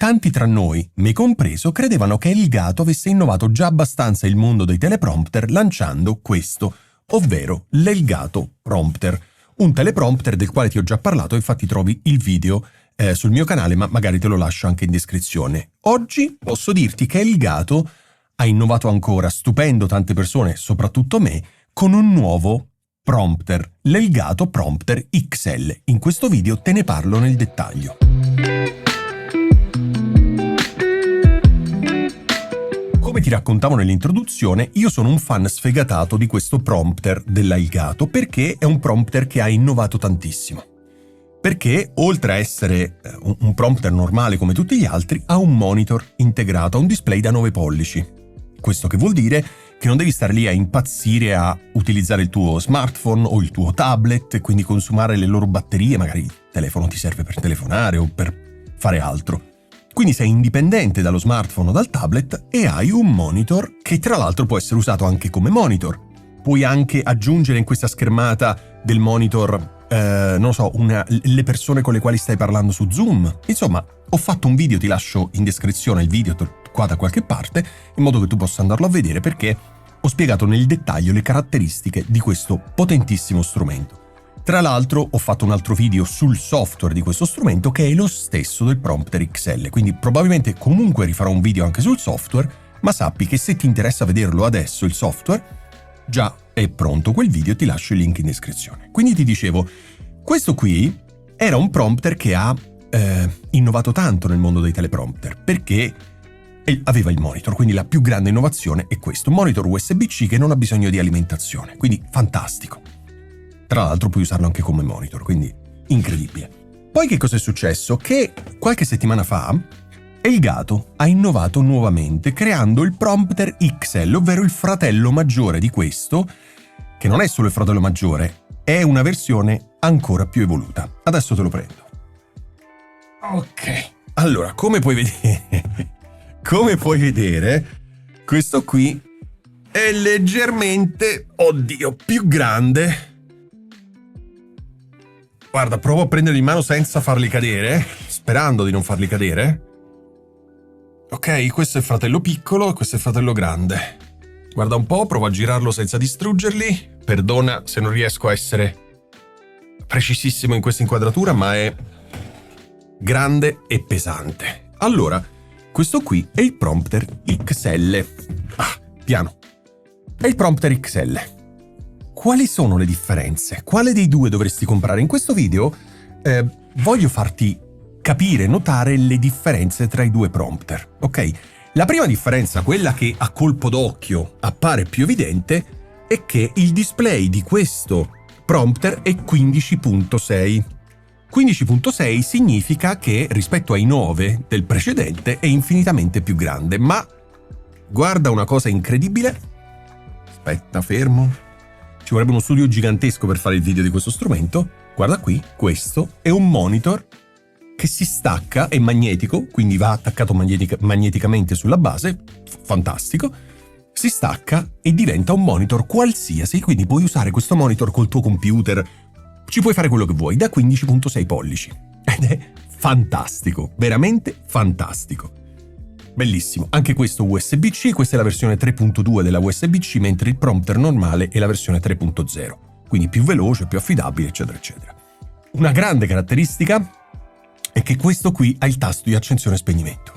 tanti tra noi, me compreso, credevano che Elgato avesse innovato già abbastanza il mondo dei teleprompter lanciando questo, ovvero l'Elgato Prompter. Un teleprompter del quale ti ho già parlato, infatti trovi il video sul mio canale, ma magari te lo lascio anche in descrizione. Oggi posso dirti che Elgato ha innovato ancora, stupendo tante persone, soprattutto me, con un nuovo prompter, l'Elgato Prompter XL. In questo video te ne parlo nel dettaglio. Come ti raccontavo nell'introduzione, io sono un fan sfegatato di questo prompter della Elgato perché è un prompter che ha innovato tantissimo. Perché, oltre a essere un prompter normale come tutti gli altri, ha un monitor integrato, ha un display da 9 pollici. Questo che vuol dire che non devi stare lì a impazzire a utilizzare il tuo smartphone o il tuo tablet e quindi consumare le loro batterie, magari il telefono ti serve per telefonare o per fare altro. Quindi sei indipendente dallo smartphone o dal tablet e hai un monitor che tra l'altro può essere usato anche come monitor. Puoi anche aggiungere in questa schermata del monitor, non lo so, le persone con le quali stai parlando su Zoom. Insomma, ho fatto un video, ti lascio in descrizione il video qua da qualche parte, in modo che tu possa andarlo a vedere perché ho spiegato nel dettaglio le caratteristiche di questo potentissimo strumento. Tra l'altro ho fatto un altro video sul software di questo strumento che è lo stesso del Prompter XL, quindi probabilmente comunque rifarò un video anche sul software, ma sappi che se ti interessa vederlo adesso il software, già è pronto quel video, ti lascio il link in descrizione. Quindi ti dicevo, questo qui era un prompter che ha innovato tanto nel mondo dei teleprompter, perché aveva il monitor, quindi la più grande innovazione è questo, un monitor USB-C che non ha bisogno di alimentazione, quindi fantastico. Tra l'altro puoi usarlo anche come monitor, quindi incredibile. Poi che cosa è successo? Che qualche settimana fa Elgato ha innovato nuovamente creando il Prompter XL, ovvero il fratello maggiore di questo, che non è solo il fratello maggiore, è una versione ancora più evoluta. Adesso te lo prendo. Ok, allora, come puoi vedere, questo qui è leggermente, più grande. Guarda, provo a prenderli in mano senza farli cadere, sperando di non farli cadere. Ok, questo è il fratello piccolo e questo è il fratello grande. Guarda un po', provo a girarlo senza distruggerli. Perdona se non riesco a essere precisissimo in questa inquadratura, ma è grande e pesante. Allora, questo qui è il Prompter XL. Piano. È il Prompter XL. Quali sono le differenze? Quale dei due dovresti comprare? In questo video voglio farti capire, notare le differenze tra i due prompter, ok? La prima differenza, quella che a colpo d'occhio appare più evidente, è che il display di questo prompter è 15.6. 15.6 significa che rispetto ai 9 del precedente è infinitamente più grande, ma guarda una cosa incredibile. Aspetta, fermo. Ci vorrebbe uno studio gigantesco per fare il video di questo strumento. Guarda qui, questo è un monitor che si stacca, è magnetico, quindi va attaccato magneticamente sulla base, fantastico, si stacca e diventa un monitor qualsiasi, quindi puoi usare questo monitor col tuo computer, ci puoi fare quello che vuoi, da 15.6 pollici. Ed è fantastico, veramente fantastico. Bellissimo, anche questo USB-C, questa è la versione 3.2 della USB-C, mentre il prompter normale è la versione 3.0, quindi più veloce, più affidabile, eccetera, eccetera. Una grande caratteristica è che questo qui ha il tasto di accensione e spegnimento,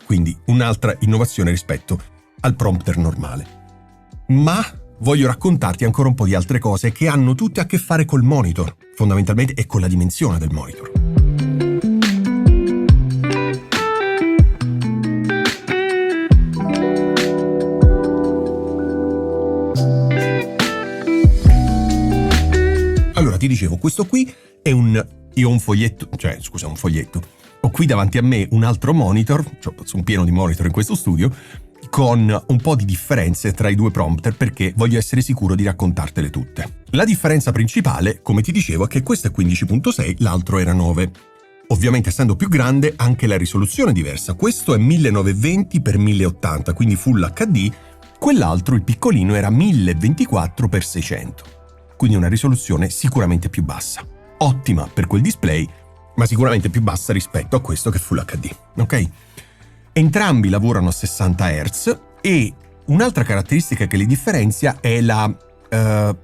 quindi un'altra innovazione rispetto al prompter normale. Ma voglio raccontarti ancora un po' di altre cose che hanno tutte a che fare col monitor, fondamentalmente, e con la dimensione del monitor. Allora, ti dicevo, questo qui è io ho un foglietto, un foglietto. Ho qui davanti a me un altro monitor, sono pieno di monitor in questo studio, con un po' di differenze tra i due prompter perché voglio essere sicuro di raccontartele tutte. La differenza principale, come ti dicevo, è che questo è 15.6, l'altro era 9. Ovviamente, essendo più grande, anche la risoluzione è diversa. Questo è 1920x1080, quindi Full HD, quell'altro, il piccolino, era 1024x600. Quindi una risoluzione sicuramente più bassa. Ottima per quel display, ma sicuramente più bassa rispetto a questo che è Full HD, ok? Entrambi lavorano a 60 Hz e un'altra caratteristica che li differenzia è la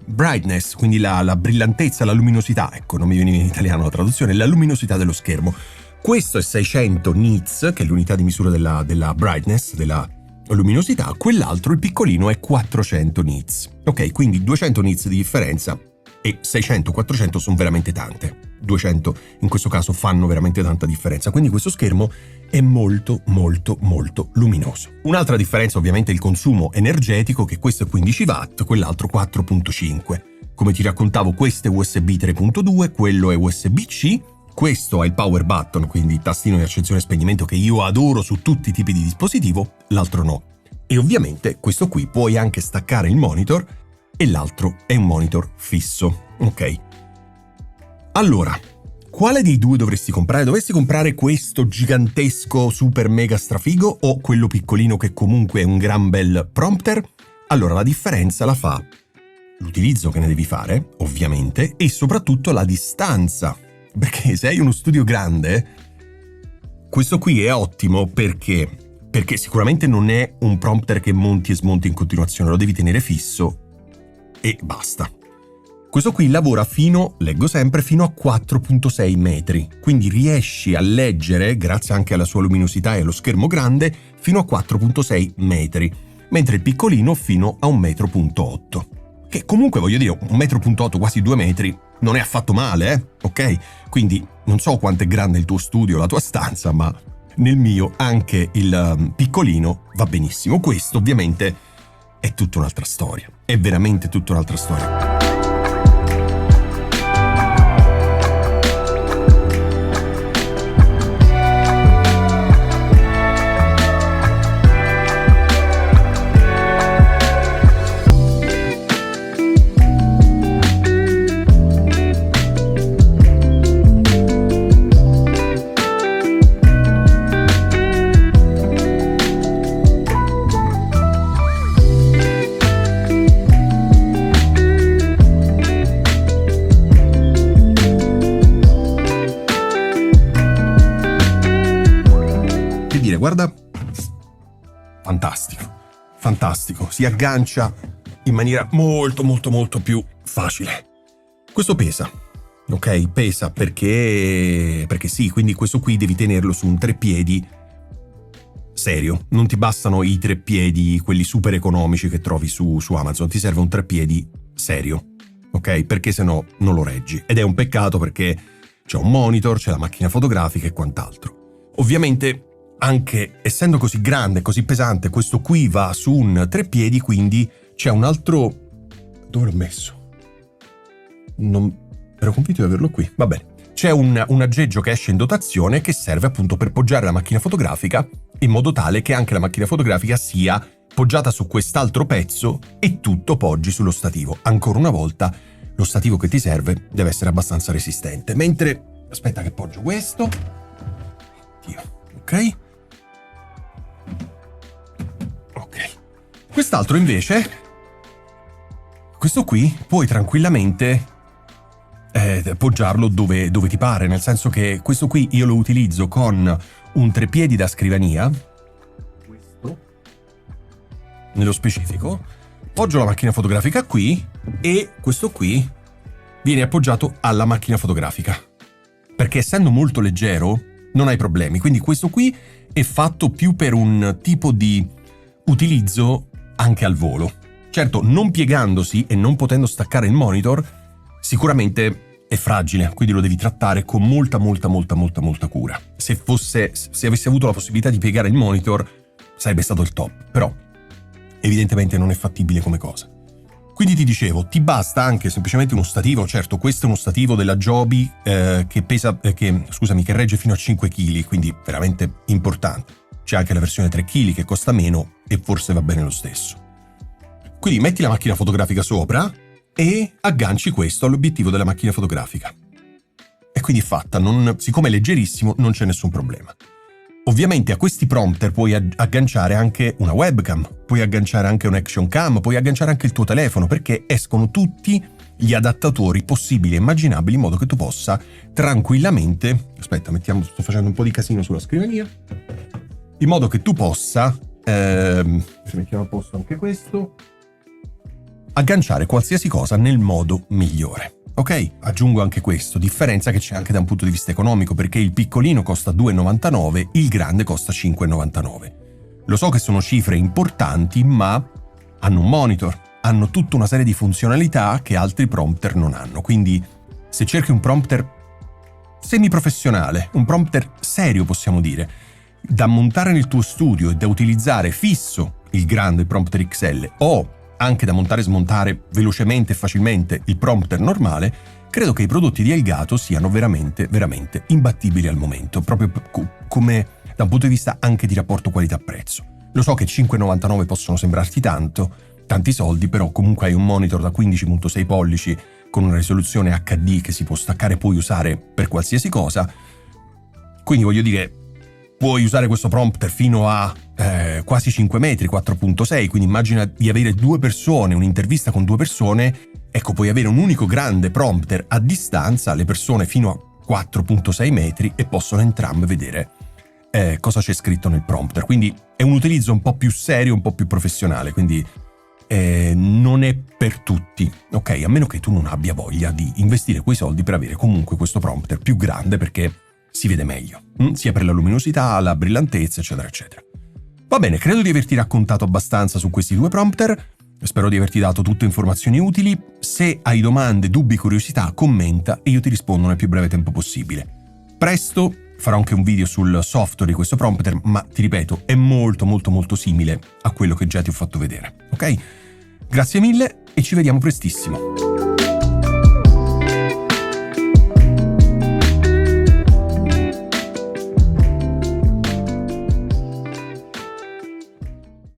brightness, quindi la brillantezza, la luminosità, ecco, non mi viene in italiano la traduzione, la luminosità dello schermo. Questo è 600 nits, che è l'unità di misura della brightness, della luminosità, quell'altro, il piccolino, è 400 nits. Ok, quindi 200 nits di differenza e 600-400 sono veramente tante. 200 in questo caso fanno veramente tanta differenza, quindi questo schermo è molto molto molto luminoso. Un'altra differenza ovviamente è il consumo energetico, che questo è 15 watt, quell'altro 4.5. Come ti raccontavo, questo è USB 3.2, quello è USB-C, questo ha il power button, quindi il tastino di accensione e spegnimento che io adoro su tutti i tipi di dispositivo, l'altro no. E ovviamente questo qui puoi anche staccare il monitor e l'altro è un monitor fisso, ok? Allora, quale dei due dovresti comprare? Dovresti comprare questo gigantesco super mega strafigo o quello piccolino che comunque è un gran bel prompter? Allora, la differenza la fa l'utilizzo che ne devi fare, ovviamente, e soprattutto la distanza. Perché se hai uno studio grande, questo qui è ottimo perché sicuramente non è un prompter che monti e smonti in continuazione, lo devi tenere fisso e basta. Questo qui lavora leggo sempre, fino a 4.6 metri, quindi riesci a leggere, grazie anche alla sua luminosità e allo schermo grande, fino a 4.6 metri, mentre il piccolino fino a 1,8 m. Che comunque, voglio dire, 1,8 m, quasi 2 metri, non è affatto male, ok? Quindi non so quanto è grande il tuo studio, la tua stanza, ma nel mio anche il piccolino va benissimo. Questo ovviamente è tutta un'altra storia, è veramente tutta un'altra storia. Guarda, fantastico, si aggancia in maniera molto molto molto più facile. Questo pesa, ok? Pesa perché sì, quindi questo qui devi tenerlo su un treppiedi serio, non ti bastano i treppiedi, quelli super economici che trovi su Amazon, ti serve un treppiedi serio, ok? Perché sennò non lo reggi, ed è un peccato perché c'è un monitor, c'è la macchina fotografica e quant'altro. Ovviamente, anche essendo così grande, così pesante, questo qui va su un treppiedi, quindi c'è un altro... Dove l'ho messo? Non ero convinto di averlo qui, va bene. C'è un aggeggio che esce in dotazione che serve appunto per poggiare la macchina fotografica in modo tale che anche la macchina fotografica sia poggiata su quest'altro pezzo e tutto poggi sullo stativo. Ancora una volta, lo stativo che ti serve deve essere abbastanza resistente. Mentre... aspetta che poggio questo. Ok? Quest'altro invece, questo qui, puoi tranquillamente poggiarlo dove ti pare, nel senso che questo qui io lo utilizzo con un treppiedi da scrivania, questo, nello specifico, poggio la macchina fotografica qui e questo qui viene appoggiato alla macchina fotografica, perché essendo molto leggero non hai problemi, quindi questo qui è fatto più per un tipo di utilizzo anche al volo. Certo, non piegandosi e non potendo staccare il monitor, sicuramente è fragile, quindi lo devi trattare con molta cura. Se avessi avuto la possibilità di piegare il monitor, sarebbe stato il top, però evidentemente non è fattibile come cosa. Quindi ti dicevo, ti basta anche semplicemente uno stativo. Certo, questo è uno stativo della Joby che regge fino a 5 kg, quindi veramente importante. C'è anche la versione 3 kg che costa meno e forse va bene lo stesso. Quindi metti la macchina fotografica sopra e agganci questo all'obiettivo della macchina fotografica. E quindi è fatta, siccome è leggerissimo non c'è nessun problema. Ovviamente a questi prompter puoi agganciare anche una webcam, puoi agganciare anche un action cam, puoi agganciare anche il tuo telefono, perché escono tutti gli adattatori possibili e immaginabili in modo che tu possa tranquillamente, aspetta, sto facendo un po' di casino sulla scrivania, in modo che tu possa, mettiamo a posto anche questo, agganciare qualsiasi cosa nel modo migliore. Ok? Aggiungo anche questo, differenza che c'è anche da un punto di vista economico, perché il piccolino costa 2,99, il grande costa 5,99. Lo so che sono cifre importanti, ma hanno un monitor, hanno tutta una serie di funzionalità che altri prompter non hanno. Quindi se cerchi un prompter semiprofessionale, un prompter serio possiamo dire, da montare nel tuo studio e da utilizzare fisso il grande prompter XL o anche da montare e smontare velocemente e facilmente il prompter normale, credo che i prodotti di Elgato siano veramente, veramente imbattibili al momento, proprio come da un punto di vista anche di rapporto qualità-prezzo. Lo so che 5,99 possono sembrarti tanti soldi, però comunque hai un monitor da 15,6 pollici con una risoluzione HD che si può staccare e puoi usare per qualsiasi cosa, quindi voglio dire, puoi usare questo prompter fino a quasi 5 metri, 4,6, quindi immagina di avere due persone, un'intervista con due persone, ecco, puoi avere un unico grande prompter a distanza, le persone fino a 4,6 metri e possono entrambe vedere cosa c'è scritto nel prompter, quindi è un utilizzo un po' più serio, un po' più professionale, quindi non è per tutti, ok? A meno che tu non abbia voglia di investire quei soldi per avere comunque questo prompter più grande perché si vede meglio, sia per la luminosità, la brillantezza, eccetera, eccetera. Va bene, credo di averti raccontato abbastanza su questi due prompter, spero di averti dato tutte informazioni utili. Se hai domande, dubbi, curiosità, commenta e io ti rispondo nel più breve tempo possibile. Presto farò anche un video sul software di questo prompter, ma ti ripeto, è molto molto molto simile a quello che già ti ho fatto vedere, ok? Grazie mille e ci vediamo prestissimo.